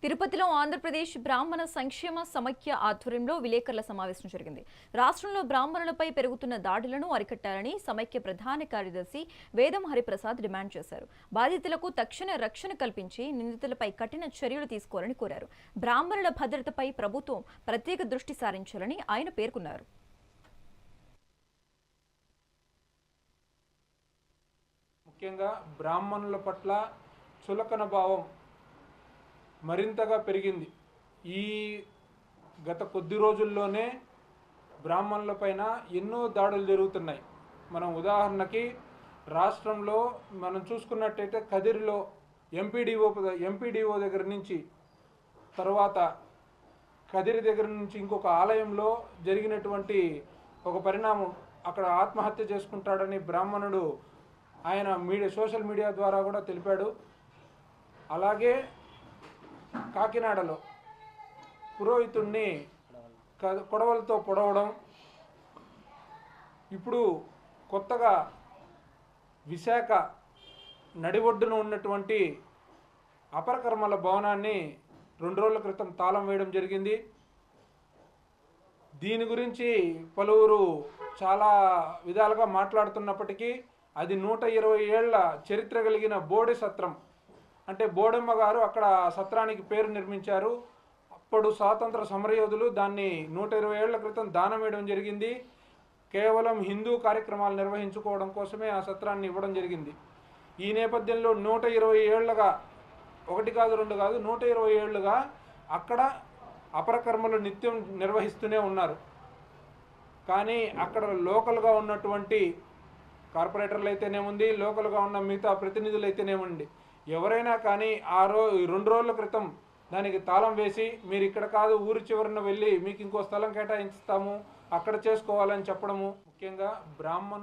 తిరుపతిలో ఆంధ్రప్రదేశ్ బ్రాహ్మణ సంక్షేమ సమైక్య ఆధ్వర్యంలో విలేకరుల సమావేశం జరిగింది. రాష్ట్రంలో బ్రాహ్మణులపై పెరుగుతున్న దాడులను అరికట్టాలని సమైక్య ప్రధాన కార్యదర్శి వేదం హరిప్రసాద్ డిమాండ్ చేశారు. బాధితులకు తక్షణ రక్షణ కల్పించి నిందితులపై కఠిన చర్యలు తీసుకోవాలని కోరారు. బ్రాహ్మణుల భద్రతపై ప్రభుత్వం ప్రత్యేక దృష్టి సారించాలని ఆయన పేర్కొన్నారు. ముఖ్యంగా బ్రాహ్మణుల పట్ల చులకన భావం మరింతగా పెరిగింది. ఈ గత కొద్ది రోజుల్లోనే బ్రాహ్మణులపైన ఎన్నో దాడులు జరుగుతున్నాయి. మనం ఉదాహరణకి రాష్ట్రంలో మనం చూసుకున్నట్టయితే కదిరిలో ఎంపీడీఓ దగ్గర నుంచి, తర్వాత కదిరి దగ్గర నుంచి ఇంకొక ఆలయంలో జరిగినటువంటి ఒక పరిణామం, అక్కడ ఆత్మహత్య చేసుకుంటాడని బ్రాహ్మణుడు ఆయన సోషల్ మీడియా ద్వారా కూడా తెలిపాడు. అలాగే కాకినాడలో పురోహితుణ్ణి కొడవలతో పొడవడం, ఇప్పుడు కొత్తగా విశాఖ నడిఒడ్డున ఉన్నటువంటి అపరకర్మల భవనాన్ని 2 రోజుల క్రితం తాళం వేయడం జరిగింది. దీని గురించి పలువురు చాలా విధాలుగా మాట్లాడుతున్నప్పటికీ అది 120 ఏళ్ల చరిత్ర కలిగిన బోడి సత్రం. అంటే బోడమ్మ గారు అక్కడ సత్రానికి పేరు నిర్మించారు. అప్పుడు స్వాతంత్ర సమరయోధులు దాన్ని 120 ఏళ్ల క్రితం దానం వేయడం జరిగింది. కేవలం హిందూ కార్యక్రమాలు నిర్వహించుకోవడం కోసమే ఆ సత్రాన్ని ఇవ్వడం జరిగింది. ఈ నేపథ్యంలో 120 ఏళ్లుగా, 1 కాదు 2 కాదు 120 ఏళ్లుగా అక్కడ అపరకర్మలు నిత్యం నిర్వహిస్తూనే ఉన్నారు. కానీ అక్కడ లోకల్గా ఉన్నటువంటి కార్పొరేటర్లు అయితేనేముంది, లోకల్గా ఉన్న మిగతా ప్రతినిధులు అయితేనేమండి, ఎవరైనా కానీ 2 రోజుల క్రితం దానికి తాళం వేసి, మీరు ఇక్కడ కాదు ఊరి చివరన వెళ్ళి మీకు ఇంకో స్థలం కేటాయిస్తాము, అక్కడ చేసుకోవాలని చెప్పడము. ముఖ్యంగా బ్రాహ్మణులు